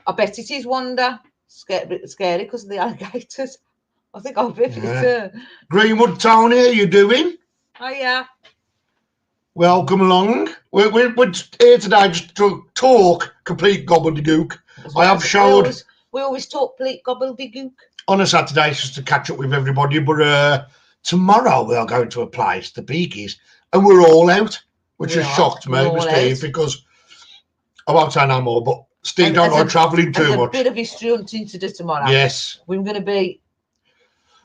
I bet it is Wanda. Scary because of the alligators. I think I'll bet it. Greenwood Tony, how you doing? Oh, yeah. Welcome along. We're here today just to talk complete gobbledygook. I have showed. We always talk complete gobbledygook. On a Saturday, just to catch up with everybody. But tomorrow we are going to a place, the Peakys, and we're all out, which has shocked me with Steve because I won't say no more. But Steve don't like travelling too much. A bit of history hunting to do tomorrow. Yes. We're going to be.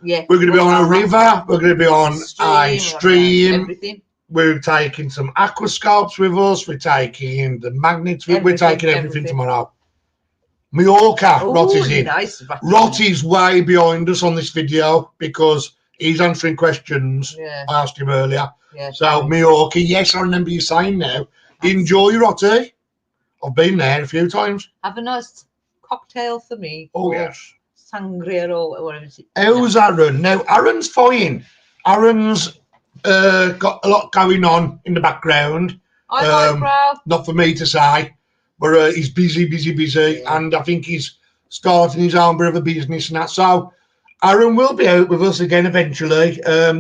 Yeah. We're going to be on a river. We're going to be on a stream. Everything. We're taking some aquascapes with us. We're taking the magnets. We're taking everything tomorrow. Mallorca, Rotty's in. Nice. Rotty's way behind us on this video because he's answering questions I asked him earlier. Yeah, so, Mallorca, yes, I remember you saying now. Enjoy, Rotty. I've been there a few times. Have a nice cocktail for me. Oh, yes. Sangria or whatever it is. How's Aaron? Now, Aaron's fine. Aaron's got a lot going on in the background. Not for me to say, but he's busy, and I think he's starting his own bit of a business and that. So, Aaron will be out with us again eventually.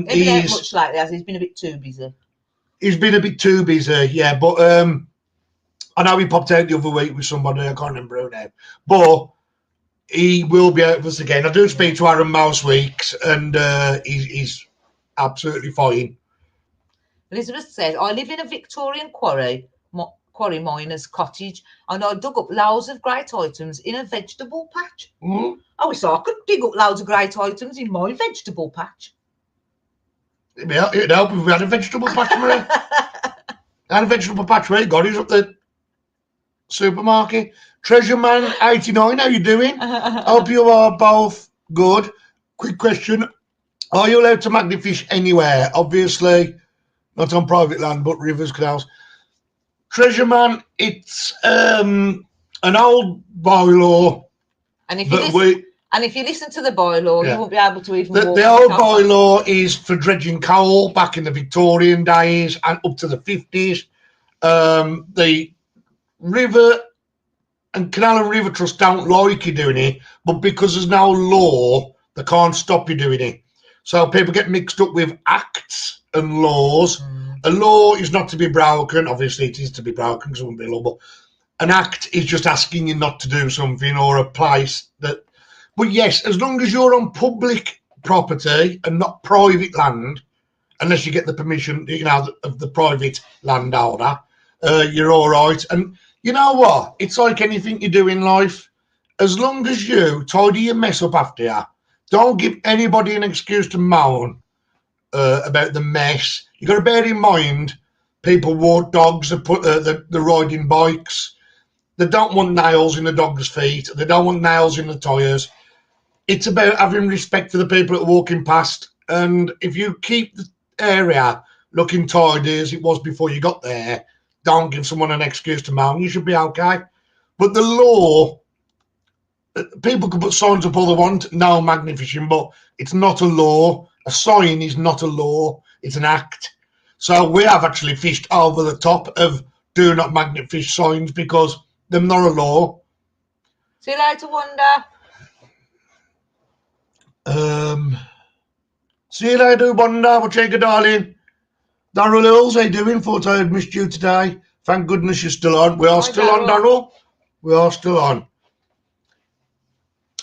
He's much like that. He's been a bit too busy. He's been a bit too busy, yeah. But I know he popped out the other week with somebody. I can't remember who now, but he will be out with us again. I do speak to Aaron most weeks, and he's absolutely fine. Elizabeth says, I live in a Victorian quarry miner's cottage, and I dug up loads of great items in a vegetable patch. I wish I could dig up loads of great items in my vegetable patch. It'd help if we had a vegetable patch, Marie. Had a vegetable patch where you got it up the supermarket. Treasure Man 89, how you doing? Hope you are both good. Quick question. Are you allowed to magnet fish anywhere? Obviously, not on private land, but rivers, canals. Treasure Man, it's an old bylaw. And if you listen to the bylaw, you won't be able to even walk. The old bylaw is for dredging coal back in the Victorian days and up to the 50s. The river and Canal and River Trust don't like you doing it, but because there's no law, they can't stop you doing it. So people get mixed up with acts and laws. A law is not to be broken. Obviously, it is to be broken because it wouldn't be a law. But an act is just asking you not to do something or a place that. But yes, as long as you're on public property and not private land, unless you get the permission, of the private landowner, you're all right. And you know what? It's like anything you do in life. As long as you tidy your mess up after you, don't give anybody an excuse to moan about the mess. You got to bear in mind, people walk dogs, they put the riding bikes. They don't want nails in the dog's feet. They don't want nails in the tyres. It's about having respect for the people that are walking past. And if you keep the area looking tidy as it was before you got there, don't give someone an excuse to moan. You should be okay. But the law, people can put signs up all they want, no magnet fishing, but it's not a law. A sign is not a law. It's an act. So we have actually fished over the top of do not magnet fish signs because they're not a law. See you later, Wanda. See you later, Wanda. We'll take it, darling. Darryl Hills, how you doing? Thought I had missed you today. Thank goodness you're still on. We are still on, Darryl. We are still on.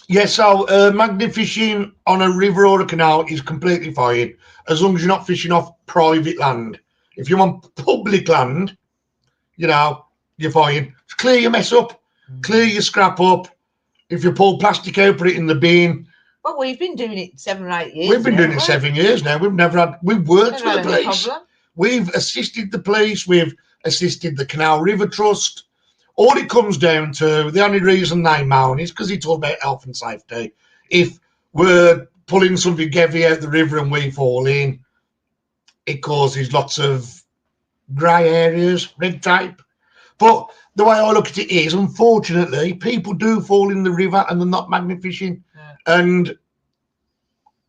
Yeah, so magnet fishing on a river or a canal is completely fine as long as you're not fishing off private land. If you're on public land, you're fine. Just clear your mess up, clear your scrap up. If you pull plastic out, put it in the bin. Well, we've been doing it 7 or 8 years. We've been doing it 7 years now. We've worked for the police. Problem. We've assisted the police. We've assisted the Canal River Trust. All it comes down to, the only reason they moan is because it's all about health and safety. If we're pulling something heavy out the river and we fall in, it causes lots of grey areas, red tape. But the way I look at it is, unfortunately, people do fall in the river and they're not magnet fishing, and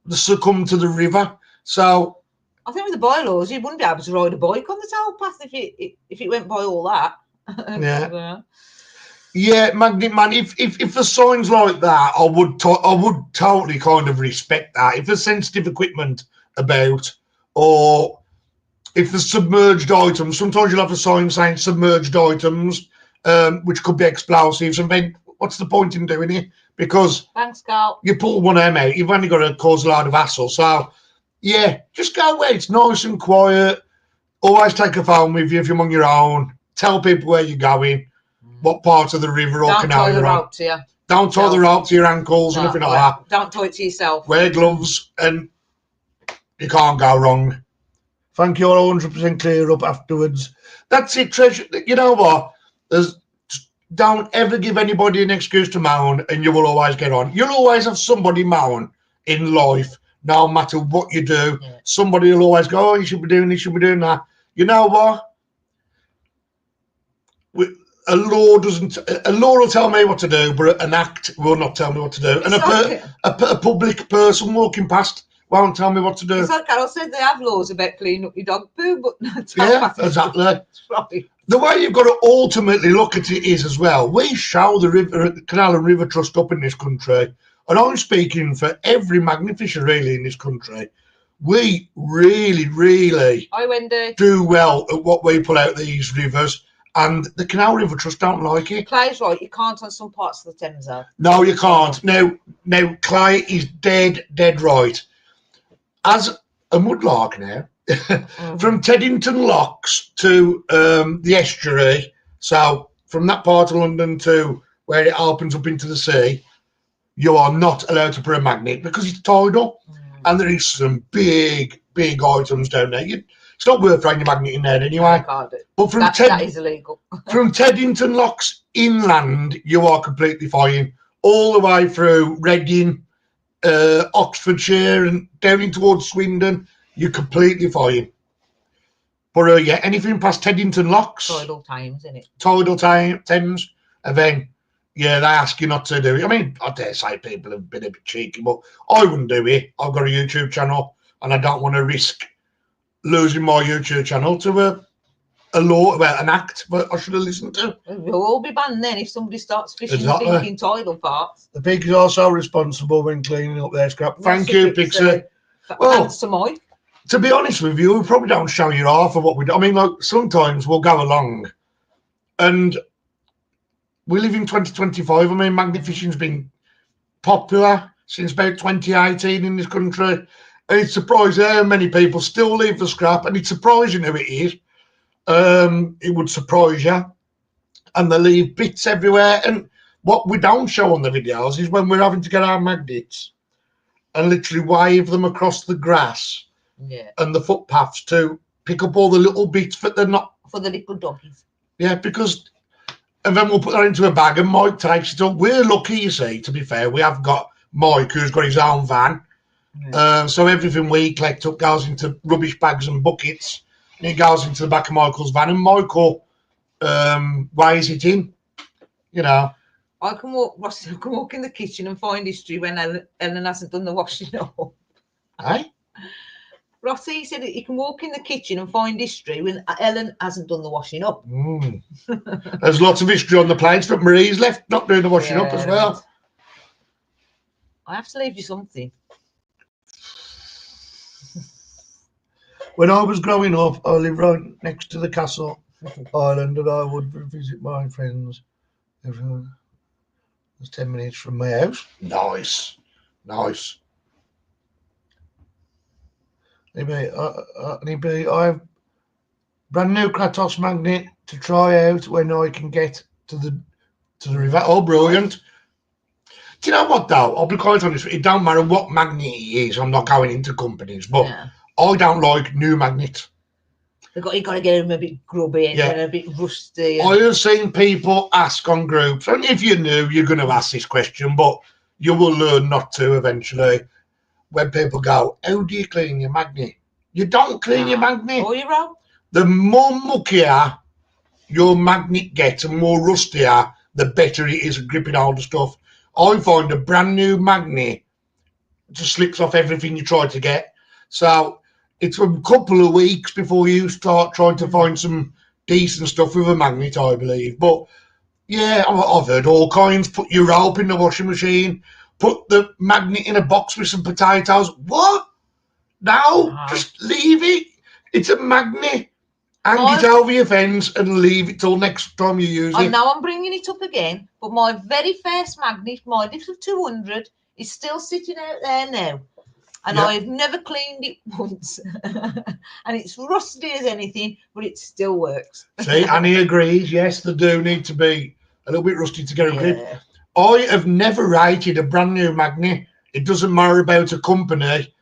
they succumb to the river. So I think with the bylaws, you wouldn't be able to ride a bike on the towpath if it went by all that. Yeah, magnet man. If the signs like that, I would totally kind of respect that. If there's sensitive equipment about, or if there's submerged items, sometimes you'll have a sign saying submerged items, which could be explosives. And then what's the point in doing it? Because thanks, Carl. You pull one of them out, you've only got to cause a lot of hassle. So yeah, just go where it's nice and quiet. Always take a phone with you if you're on your own. Tell people where you're going, what part of the river or canal you're on. Don't tie the rope to your ankles or anything like that. Don't tie it to yourself. Wear gloves and you can't go wrong. Thank you, I'll 100% clear up afterwards. That's it, Treasure. You know what? Don't ever give anybody an excuse to moan and you will always get on. You'll always have somebody moan in life, no matter what you do. Yeah. Somebody will always go, oh, you should be doing this, you should be doing that. You know what? A law will tell me what to do, but an act will not tell me what to do. And a public person walking past won't tell me what to do. It's like Carol said, they have laws about cleaning up your dog poo, but yeah, exactly. Right. The way you've got to ultimately look at it is as well, we show the Canal and River Trust up in this country, and I'm speaking for every magnet fisher really in this country. We really, really do well at what we pull out these rivers, and the Canal River Trust don't like it. Clay's right, you can't on some parts of the Thames though. No, you can't. Now Clay is dead right. As a mudlark now, from Teddington Locks to the estuary, so from that part of London to where it opens up into the sea, you are not allowed to put a magnet because it's tidal, and there is some big items down there. It's not worth throwing your magnet in there anyway. But from that is illegal. From Teddington Locks inland, you are completely fine, all the way through Reading, Oxfordshire and down in towards Swindon, you're completely fine. But yeah, anything past Teddington Locks, tidal Thames, isn't it? Tidal Thames, and then yeah, they ask you not to do it. I mean, I dare say people have been a bit cheeky, but I wouldn't do it. I've got a YouTube channel, and I don't want to risk losing my YouTube channel to a law about an act that I should have listened to. We'll all be banned then if somebody starts fishing in tidal parts. The Peakys are so responsible when cleaning up their scrap. Thank you, Pixie. Well, thanks to Mike. To be honest with you, we probably don't show you half of what we do. I mean, like, sometimes we'll go along and we live in 2025. I mean, magnet fishing's been popular since about 2018 in this country. And it's surprising how many people still leave the scrap, and it's surprising who it is. It would surprise you. And they leave bits everywhere. And what we don't show on the videos is when we're having to get our magnets and literally wave them across the grass and the footpaths to pick up all the little bits, but they're not for the little doggies. Yeah, because And then we'll put that into a bag and Mike takes it up. We're lucky, you see, to be fair. We have got Mike who's got his own van. Yeah. So everything we collect up goes into rubbish bags and buckets. And it goes into the back of Michael's van and Michael weighs it in, you know. I can walk in the kitchen and find history when Ellen hasn't done the washing up. Eh? Rossi said that he can walk in the kitchen and find history when Ellen hasn't done the washing up. There's lots of history on the plates, but Marie's left not doing the washing up as well. I have to leave you something. When I was growing up, I lived right next to the castle island, and I would visit my friends. It was 10 minutes from my house. Nice. I have brand new Kratos magnet to try out when I can get to the river. Oh, brilliant. Do you know what, though? I'll be quite honest. It don't matter what magnet it is. I'm not going into companies, but I don't like new magnets. You got to get them a bit grubby and a bit rusty. I have seen people ask on groups, and if you're new, you're going to ask this question, but you will learn not to eventually. When people go, how do you clean your magnet? You don't clean your magnet. Oh, you're wrong. The more muckier your magnet gets and more rustier, the better it is at gripping hold of stuff. I find a brand new magnet just slips off everything you try to get. So it's a couple of weeks before you start trying to find some decent stuff with a magnet, I believe. But yeah, I've heard all kinds. Put your rope in the washing machine. Put the magnet in a box with some potatoes. What? No, just leave it. It's a magnet. Hang it over your fence and leave it till next time you use it. I know I'm bringing it up again, but my very first magnet, my little 200, is still sitting out there now. And I've never cleaned it once. And it's rusty as anything, but it still works. See, Annie agrees. Yes, they do need to be a little bit rusty to get a grip. I have never rated a brand new magnet. It doesn't matter about a company.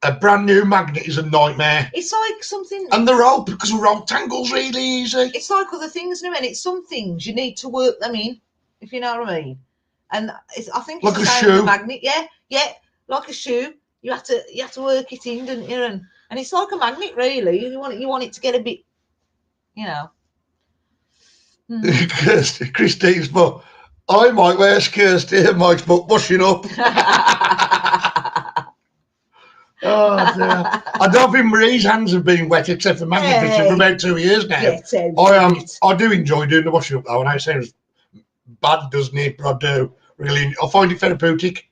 A brand new magnet is a nightmare. It's like something... And the rope, because the rope tangles really easy. It's like other things, no, and it's some things you need to work them in, if you know what I mean. And I think it's like the same shoe. with the magnet. Yeah, like a shoe. You have to work it in, don't you? And it's like a magnet, really. You want it to get a bit, you know. Christine's book. I might wear Kirsty and Mike's book washing up. Oh, dear. I don't think Marie's hands have been wet except for magnet fishing for about 2 years now. I do enjoy doing the washing up though, and I say it's bad, doesn't it? But I do really. I find it therapeutic.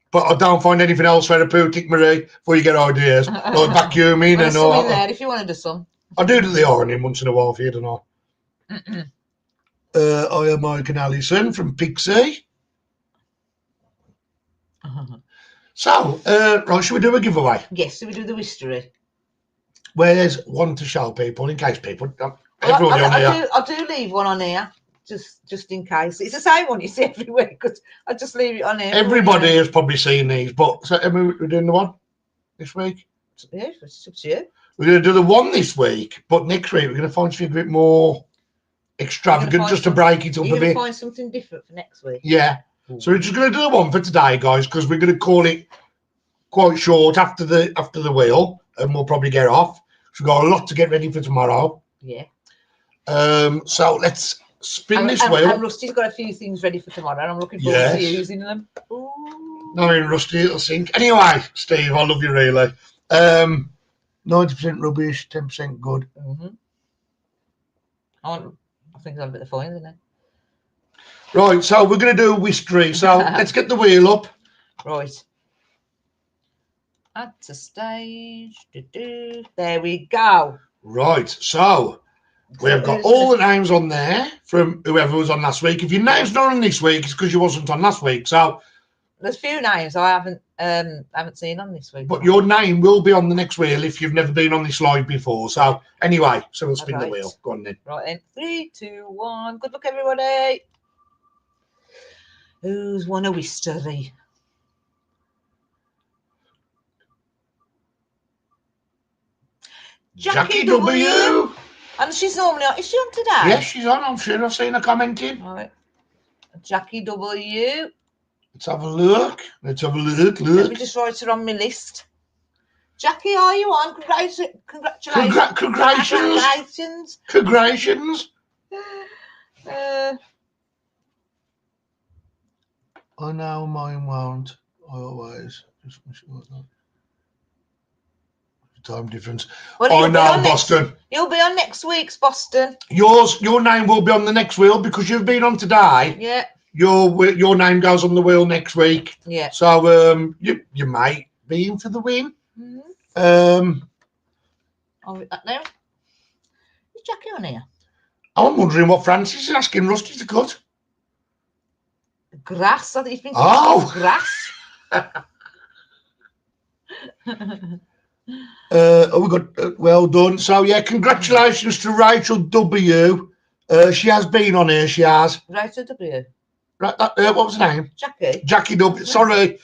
But I don't find anything else therapeutic, Marie, before you get ideas. Like vacuuming and all. In there if you want to do some. I do the ironing once in a while for you, don't I? I am Mike and Alison from Peakys. So, right, should we do a giveaway? Yes, should we do the history? Where's one to show people, in case people... Everybody on here. I do leave one on here. Just in case. It's the same one you see every week, because I just leave it on here. Everybody has probably seen these, but so we're doing the one this week? Yeah, it's up to you. We're going to do the one this week, but next week we're going to find something a bit more extravagant just to break it up a bit. You're going to find something different for next week? Yeah. Ooh. So we're just going to do the one for today, guys, because we're going to call it quite short after the wheel, and we'll probably get off. So we've got a lot to get ready for tomorrow. Yeah. So let's... spin this wheel. And Rusty's got a few things ready for tomorrow, and I'm looking forward to using them. Ooh. No, in Rusty, it'll sink. Anyway, Steve, I love you really. 90% rubbish, 10% good. I think I'm a bit of fun, isn't it? Right, so we're going to do a history. So let's get the wheel up. Right. Add to stage. There we go. Right, so... we've got all the names on there from whoever was on last week. If your name's not on this week, it's because you wasn't on last week. So there's a few names I haven't seen on this week. But your name will be on the next wheel if you've never been on this slide before. So anyway, so we'll spin the wheel. Go on then. Right then. 3, 2, 1. Good luck, everybody. Who's won a history? Jackie W. And she's normally on. Is she on today? Yes, she's on. I'm sure I've seen her commenting. Right. Jackie W. Let's have a look. Let's have a look. Let me just write her on my list. Jackie, are you on? Congratulations. Congratulations. Congratulations. I know mine won't. I always just make sure that. Time difference. Well, I know, Boston. You'll be on next week's Boston. Your name will be on the next wheel because you've been on today. Yeah. Your name goes on the wheel next week. Yeah. So you might be in for the win. Mm-hmm. Are we at now? Is Jackie on here? I'm wondering what Francis is asking Rusty to cut. Grass. I think he's been grass. We got well done. So yeah, congratulations to Rachel W. She has been on here. She has. Rachel W. Right. What was her name? Jackie. Jackie W. Sorry.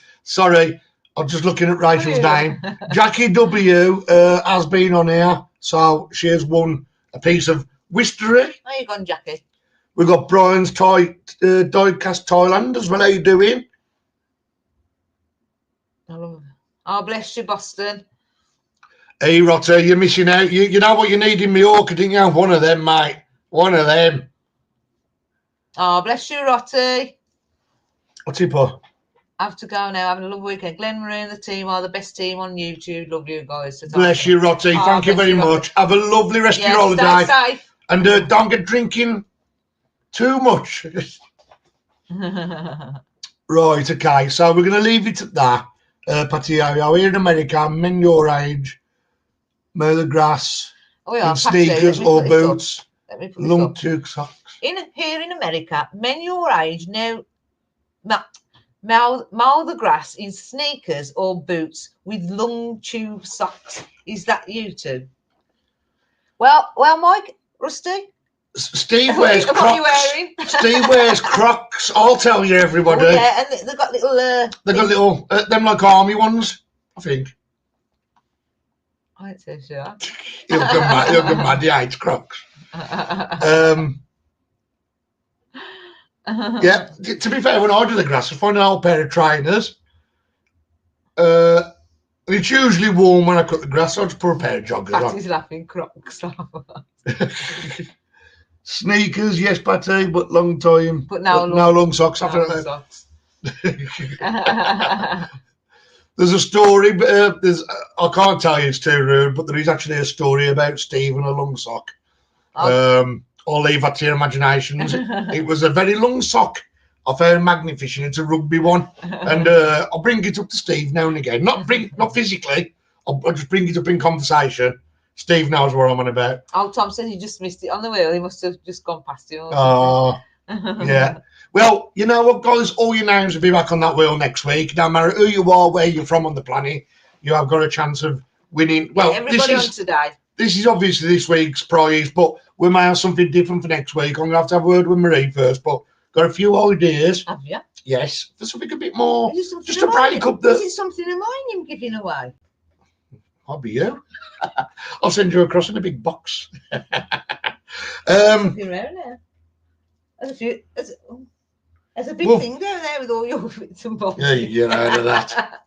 I'm just looking at Rachel's name. Jackie W. Has been on here, so she has won a piece of Wistery. How you gone, Jackie? We've got Brian's Diecast Thailand as well. How you doing? Oh, bless you, Boston. Hey, Rotter, you're missing out. You know what you need in Mallorca, didn't you? One of them, mate. One of them. Oh, bless you, Rotty. What's it for? I have to go now. Having a lovely weekend. Glenn Marie and the team are the best team on YouTube. Love you guys. Bless you, Rotty. Thank you very much. Have a lovely rest of your holiday. Stay safe. And don't get drinking too much. Right, okay. So we're going to leave it at that. Patio here in America, men your age, mow the grass, in sneakers or boots, long toque socks. Here in America, men your age now mow the grass in sneakers or boots with long tube socks. Is that you two? Well, Mike, Rusty. Steve wears Crocs. What are you wearing? Steve wears Crocs. I'll tell you, everybody. Oh, yeah, and they've got little. They've got little, them like army ones, I think. I ain't so sure. He'll go mad. He hates Crocs. Yeah. To be fair, when I do the grass, I find an old pair of trainers. It's usually warm when I cut the grass. So I just put a pair of joggers on. Patty's laughing. Crocs. Sneakers, yes, Patty, but long time. But no long socks. Socks. There's a story, but I can't tell you, it's too rude, but there is actually a story about Steve and a long sock. I'll leave that to your imaginations. It was a very long sock. I found magnificent. It's a rugby one. And I'll bring it up to Steve now and again. Not physically. I'll just bring it up in conversation. Steve knows what I'm on about. Oh, Tom said he just missed it on the wheel. He must have just gone past you. Oh, yeah. Well, you know what, guys? All your names will be back on that wheel next week. No matter who you are, where you're from on the planet, you have got a chance of winning. Well, everybody on today. This is obviously this week's prize, but we may have something different for next week. I'm going to have a word with Marie first, but got a few ideas. Have you? Yes, for something a bit more, just to break up the... Is it something of mine you're giving away? I'll be you. I'll send you across in a big box. There's a big thing down there with all your bits and bobs. Yeah, you're out of that.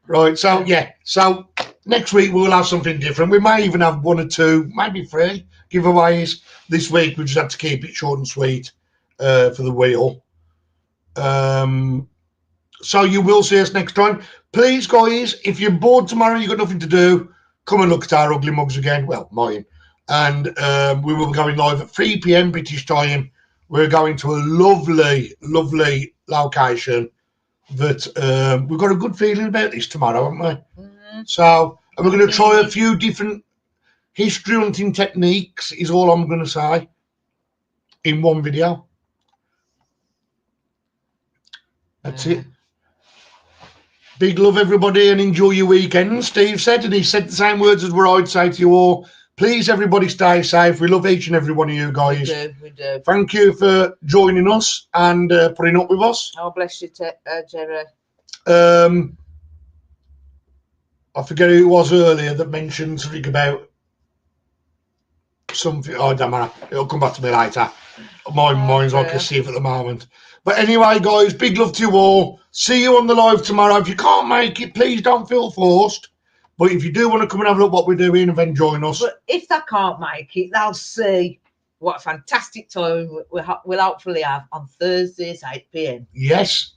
Right, so yeah. So next week we'll have something different. We may even have 1 or 2, maybe 3 giveaways. This week we just have to keep it short and sweet for the wheel. So you will see us next time. Please, guys, if you're bored tomorrow, you've got nothing to do, come and look at our ugly mugs again. Well, mine. And we will be going live at 3 p.m. British time. We're going to a lovely, lovely location that we've got a good feeling about this tomorrow, haven't we? Mm-hmm. So, and we're going to try a few different history hunting techniques, is all I'm going to say, in one video. That's it. Big love, everybody, and enjoy your weekend, Steve said, and he said the same words as what I'd say to you all. Please, everybody, stay safe. We love each and every one of you guys. We do. Thank you for joining us and putting up with us. Oh, bless you, Jerry. I forget who it was earlier that mentioned something about something. Oh, don't matter. It'll come back to me later. My mind's like a sieve at the moment. But anyway, guys, big love to you all. See you on the live tomorrow. If you can't make it, please don't feel forced. But if you do want to come and have a look what we're doing, then join us. But if they can't make it, they'll see what a fantastic time we'll hopefully have on Thursdays, 8 p.m. Yes.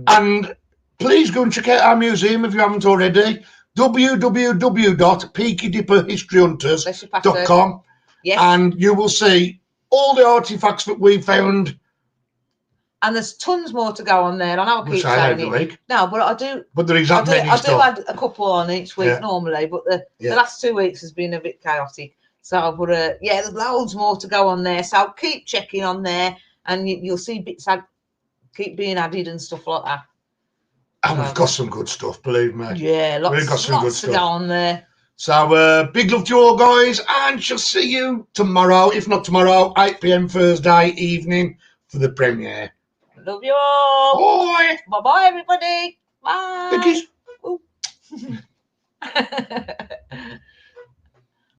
And please go and check out our museum if you haven't already. www.peakydipperhistoryhunters.com. Yes. And you will see all the artifacts that we found. And there's tons more to go on there. I know I keep saying it. Week. No, but I do. But there is that many I stuff. do add a couple on each week normally, but the last 2 weeks has been a bit chaotic. So, but there's loads more to go on there. So keep checking on there, and you'll see bits keep being added and stuff like that. And we've got some good stuff, believe me. Yeah, lots to go on there. So big love to you all, guys, and shall see you tomorrow. If not tomorrow, 8 p.m. Thursday evening for the premiere. Love you all. Bye. Bye, everybody. Bye. Peakys.